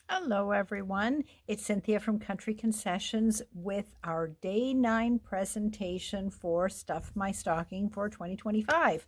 Hello, everyone. It's Cynthia from Country Concessions with our Day 9 presentation for Stuff My Stocking for 2025.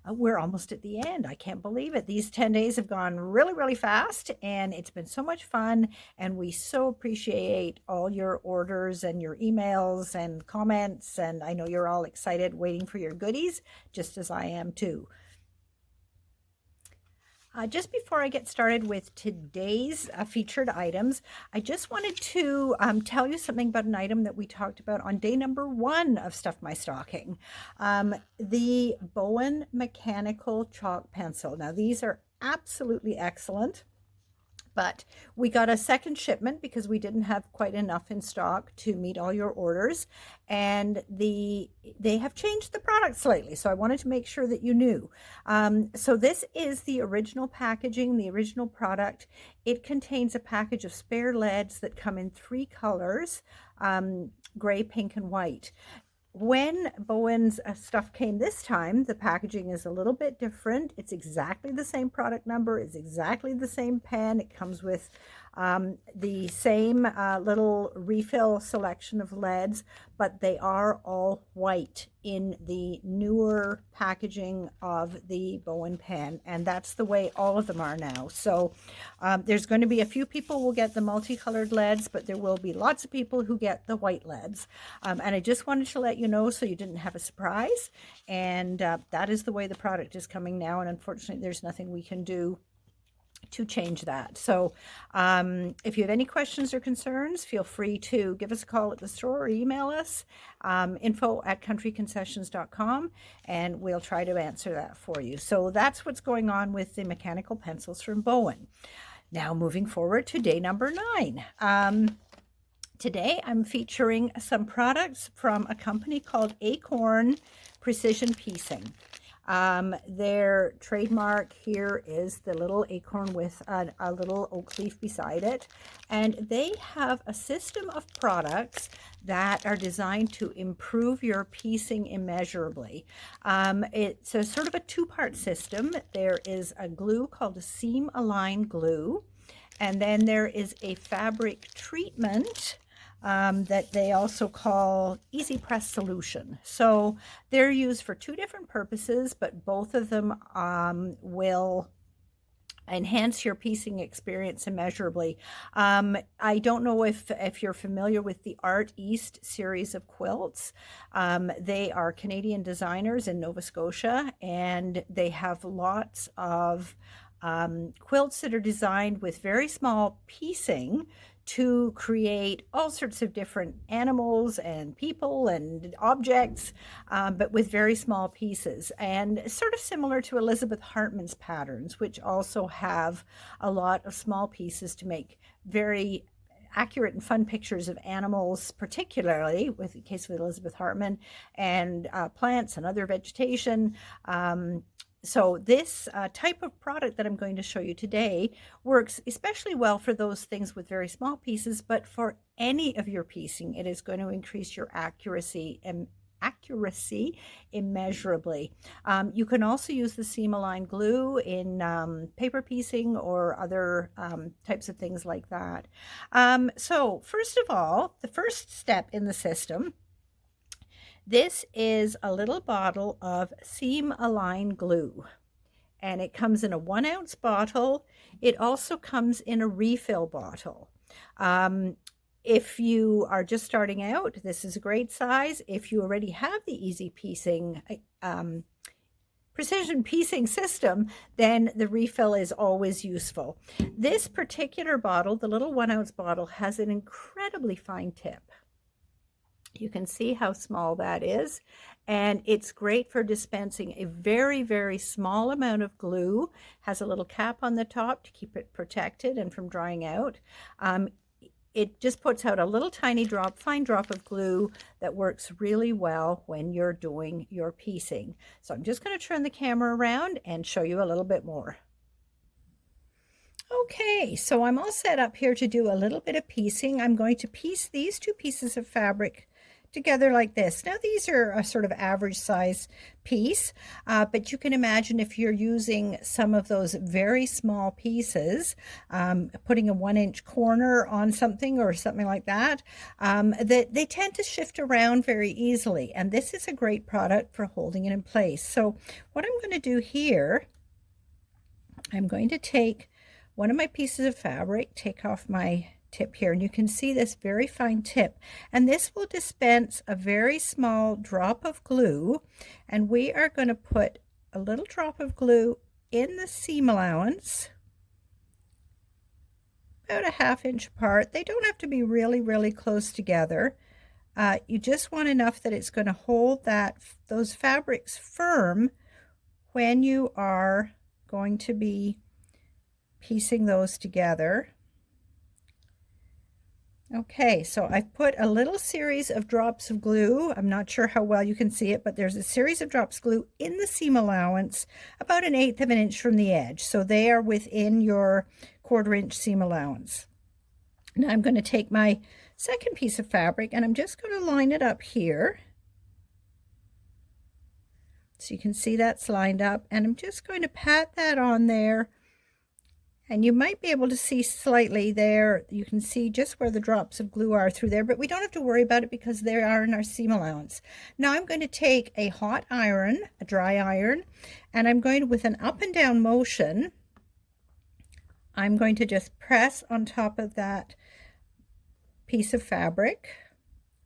We're almost at the end. I can't believe it. These 10 days have gone really, really fast, and it's been so much fun. And we so appreciate all your orders and your emails and comments. And I know you're all excited waiting for your goodies, just as I am too. Just before I get started with today's featured items, I just wanted to tell you something about an item that we talked about on day number 1 of Stuff My Stocking. The Bowen Mechanical Chalk Pencil. Now, these are absolutely excellent. But we got a second shipment because we didn't have quite enough in stock to meet all your orders, and they have changed the product slightly, so I wanted to make sure that you knew. So this is the original packaging, the original product. It contains a package of spare leads that come in 3 colors, gray, pink, and white. When Bowen's stuff came this time, the packaging is a little bit different. It's exactly the same product number. It's exactly the same pen. It comes with the same little refill selection of leads, but they are all white in the newer packaging of the Bowen pen, and that's the way all of them are now. So there's going to be a few people will get the multicolored leads, but there will be lots of people who get the white leads. And I just wanted to let you know so you didn't have a surprise. And that is the way the product is coming now, and unfortunately there's nothing we can do to change that. So if you have any questions or concerns, feel free to give us a call at the store or email us, info@countryconcessions.com, and we'll try to answer that for you. So that's what's going on with the mechanical pencils from Bowen. Now moving forward to day number 9. Today I'm featuring some products from a company called Acorn Precision Piecing. Their trademark here is the little acorn with a little oak leaf beside it. And they have a system of products that are designed to improve your piecing immeasurably. It's a sort of a 2-part system. There is a glue called a Seam Align glue. And then there is a fabric treatment that they also call Easy Press Solution. So they're used for 2 different purposes, but both of them will enhance your piecing experience immeasurably. I don't know if you're familiar with the Art East series of quilts. They are Canadian designers in Nova Scotia, and they have lots of quilts that are designed with very small piecing to create all sorts of different animals and people and objects, but with very small pieces. And sort of similar to Elizabeth Hartman's patterns, which also have a lot of small pieces to make very accurate and fun pictures of animals, particularly with the case of Elizabeth Hartman, and plants and other vegetation. So this type of product that I'm going to show you today works especially well for those things with very small pieces, but for any of your piecing, it is going to increase your accuracy immeasurably. You can also use the Seam Align glue in paper piecing or other types of things like that. So first of all, the first step in the system, this is a little bottle of Seam Align glue, and it comes in a 1-ounce bottle. It also comes in a refill bottle. If you are just starting out, this is a great size. If you already have the Easy Piecing precision piecing system, then the refill is always useful. This particular bottle, the little 1-ounce bottle, has an incredibly fine tip. You can see how small that is, and it's great for dispensing a very, very small amount of glue. Has a little cap on the top to keep it protected and from drying out. It just puts out a little tiny drop, fine drop of glue that works really well when you're doing your piecing. So I'm just going to turn the camera around and show you a little bit more. Okay, so I'm all set up here to do a little bit of piecing. I'm going to piece these 2 pieces of fabric together like this. Now these are a sort of average size piece, but you can imagine if you're using some of those very small pieces, putting a 1-inch corner on something or something like that, that they tend to shift around very easily. And this is a great product for holding it in place. So what I'm going to do here, I'm going to take one of my pieces of fabric, take off my tip here, and you can see this very fine tip, and this will dispense a very small drop of glue, and we are going to put a little drop of glue in the seam allowance, about a 1/2 inch apart. They don't have to be really close together. You just want enough that it's going to hold those fabrics firm when you are going to be piecing those together. Okay, so I've put a little series of drops of glue. I'm not sure how well you can see it, but there's a series of drops of glue in the seam allowance, about 1/8 of an inch from the edge. So they are within your 1/4 inch seam allowance. Now I'm going to take my second piece of fabric and I'm just going to line it up here. So you can see that's lined up, and I'm just going to pat that on there. And you might be able to see slightly there. You can see just where the drops of glue are through there, but we don't have to worry about it because they are in our seam allowance. Now I'm going to take a hot iron, a dry iron, and I'm going to, with an up and down motion, I'm going to just press on top of that piece of fabric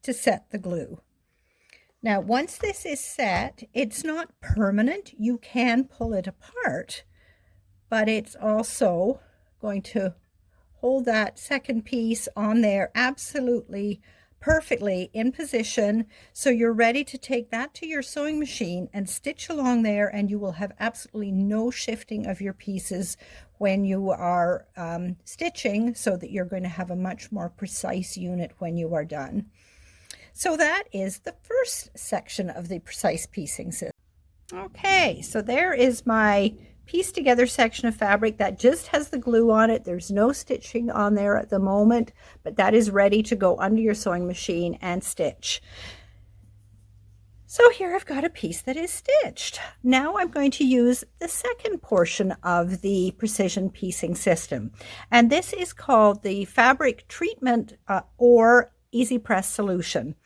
to set the glue. Now, once this is set, it's not permanent. You can pull it apart, but it's also going to hold that second piece on there absolutely perfectly in position, so you're ready to take that to your sewing machine and stitch along there, and you will have absolutely no shifting of your pieces when you are stitching, so that you're going to have a much more precise unit when you are done. So that is the first section of the precise piecing system. Okay, so there is my piece together section of fabric that just has the glue on it. There's no stitching on there at the moment, but that is ready to go under your sewing machine and stitch. So here I've got a piece that is stitched. Now I'm going to use the second portion of the precision piecing system, and this is called the fabric treatment or Easy Press solution.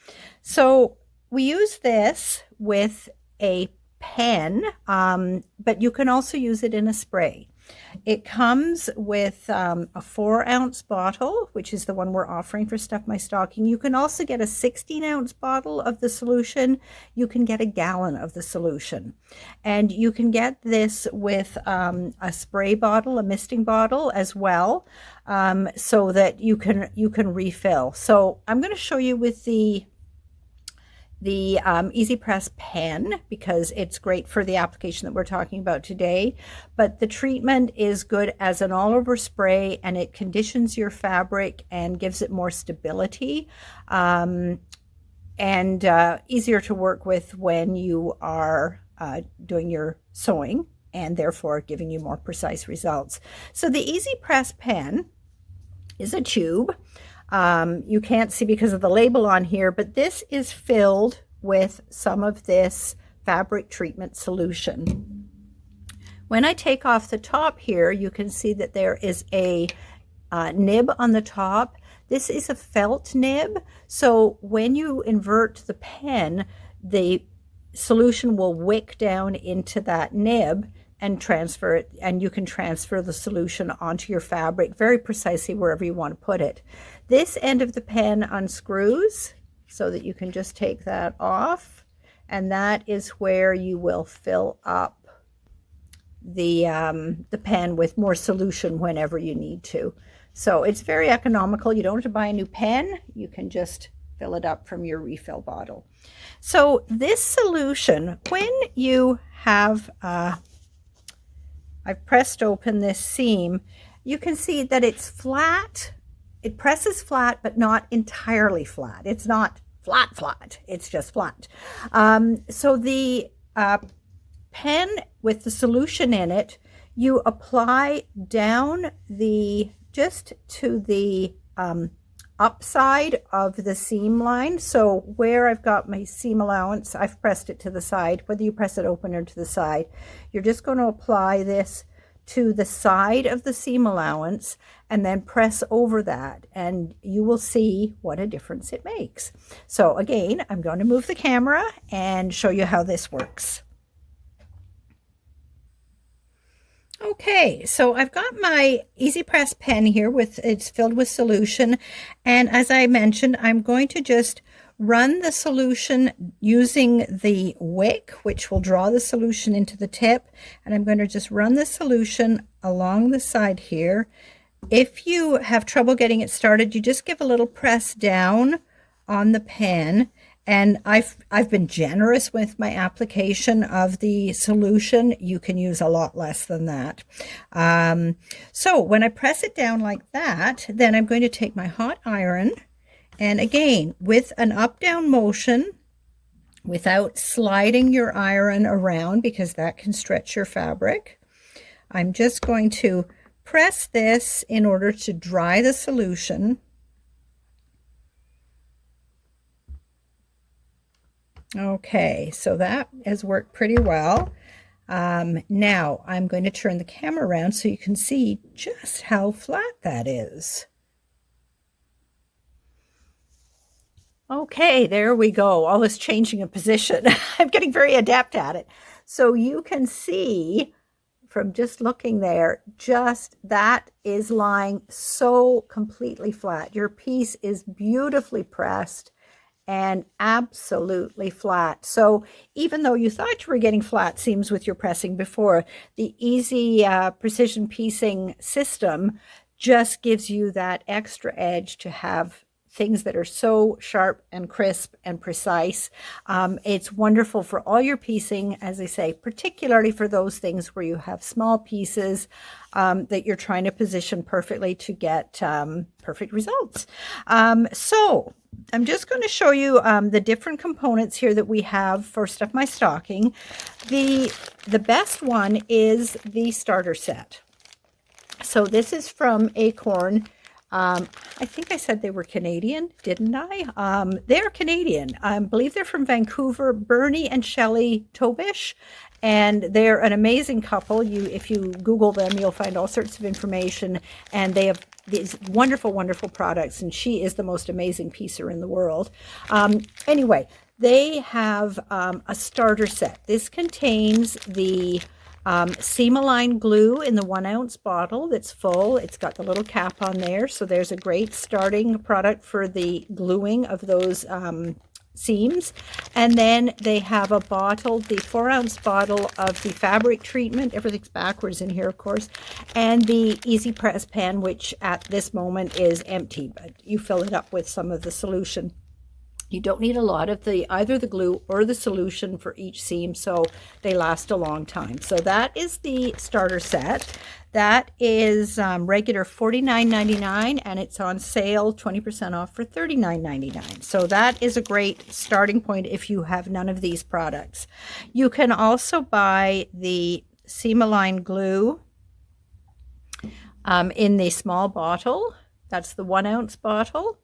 So we use this with a pen, but you can also use it in a spray. It comes with a 4-ounce bottle, which is the one we're offering for Stuff My Stocking. You can also get a 16-ounce bottle of the solution. You can get a gallon of the solution. And you can get this with a spray bottle, a misting bottle as well, so that you can refill. So I'm going to show you with the Easy Press pen, because it's great for the application that we're talking about today. But the treatment is good as an all-over spray, and it conditions your fabric and gives it more stability, and easier to work with when you are doing your sewing, and therefore giving you more precise results. So the Easy Press pen is a tube. You can't see because of the label on here, but this is filled with some of this fabric treatment solution. When I take off the top here, you can see that there is a nib on the top. This is a felt nib, so when you invert the pen, the solution will wick down into that nib and transfer it, and you can transfer the solution onto your fabric very precisely wherever you want to put it. This end of the pen unscrews so that you can just take that off, and that is where you will fill up the pen with more solution whenever you need to. So it's very economical. You don't have to buy a new pen. You can just fill it up from your refill bottle. So this solution, when you have I've pressed open this seam, you can see that it's flat. It presses flat, but not entirely flat. It's not flat, it's just flat. So the pen with the solution in it, you apply down just to the upside of the seam line. So where I've got my seam allowance, I've pressed it to the side. Whether you press it open or to the side, you're just going to apply this to the side of the seam allowance and then press over that, and you will see what a difference it makes. So again, I'm going to move the camera and show you how this works. Okay, so I've got my Easy Press pen here it's filled with solution, and as I mentioned, I'm going to just run the solution using the wick, which will draw the solution into the tip, and I'm going to just run the solution along the side here. If you have trouble getting it started, you just give a little press down on the pen. And I've been generous with my application of the solution. You can use a lot less than that. So when I press it down like that, then I'm going to take my hot iron, and again, with an up-down motion, without sliding your iron around because that can stretch your fabric, I'm just going to press this in order to dry the solution. Okay, so that has worked pretty well. Now I'm going to turn the camera around so you can see just how flat that is. Okay, there we go. All this changing of position. I'm getting very adept at it. So you can see from just looking there, just that is lying so completely flat. Your piece is beautifully pressed and absolutely flat. So even though you thought you were getting flat seams with your pressing before, the Easy Precision Piecing system just gives you that extra edge to have things that are so sharp and crisp and precise. It's wonderful for all your piecing, as I say, particularly for those things where you have small pieces that you're trying to position perfectly to get perfect results. So I'm just going to show you the different components here that we have for Stuff My Stocking. The best one is the starter set. So this is from Acorn. I think I said they were Canadian, didn't I? They're Canadian. I believe they're from Vancouver, Bernie and Shelley Tobish, and they're an amazing couple. If you Google them, you'll find all sorts of information, and they have these wonderful, wonderful products, and she is the most amazing piecer in the world. Anyway, they have a starter set. This contains the Seam-Align glue in the 1 ounce bottle that's full. It's got the little cap on there, so there's a great starting product for the gluing of those seams. And then they have a bottle, the 4 ounce bottle of the fabric treatment. Everything's backwards in here, of course. And the Easy Press pen, which at this moment is empty, but you fill it up with some of the solution. You don't need a lot of either the glue or the solution for each seam, so they last a long time. So that is the starter set. That is regular $49.99, and it's on sale 20% off for $39.99. So that is a great starting point if you have none of these products. You can also buy the Seam-Align glue in the small bottle. That's the 1 ounce bottle.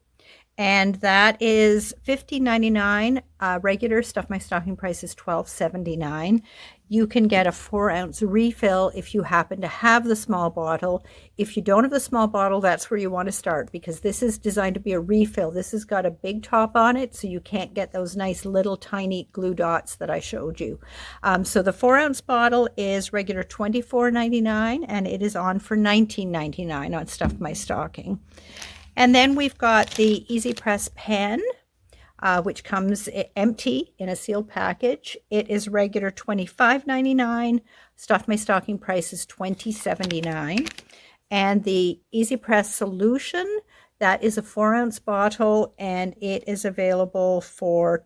And that is $15.99. Regular Stuff My Stocking price is $12.79. You can get a 4 ounce refill if you happen to have the small bottle. If you don't have the small bottle, that's where you want to start, because this is designed to be a refill. This has got a big top on it, so you can't get those nice little tiny glue dots that I showed you. So the 4 ounce bottle is regular $24.99, and it is on for $19.99 on Stuff My Stocking. And then we've got the Easy Press pen, which comes empty in a sealed package. It is regular $25.99. Stuff My Stocking price is $20.79. And the Easy Press solution, that is a 4 ounce bottle, and it is available for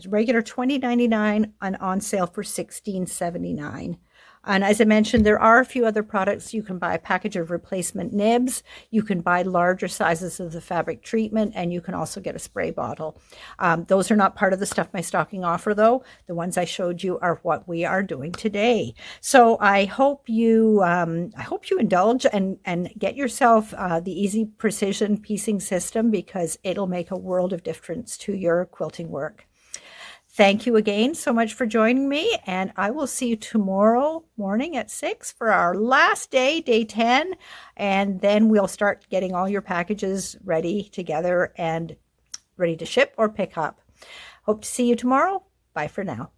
regular $20.99 and on sale for $16.79. And as I mentioned, there are a few other products. You can buy a package of replacement nibs. You can buy larger sizes of the fabric treatment, and you can also get a spray bottle. Those are not part of the Stuff My Stocking offer, though. The ones I showed you are what we are doing today. So I hope you indulge and get yourself the Easy Precision piecing system, because it'll make a world of difference to your quilting work. Thank you again so much for joining me, and I will see you tomorrow morning at 6 for our last day, day 10, and then we'll start getting all your packages ready together and ready to ship or pick up. Hope to see you tomorrow. Bye for now.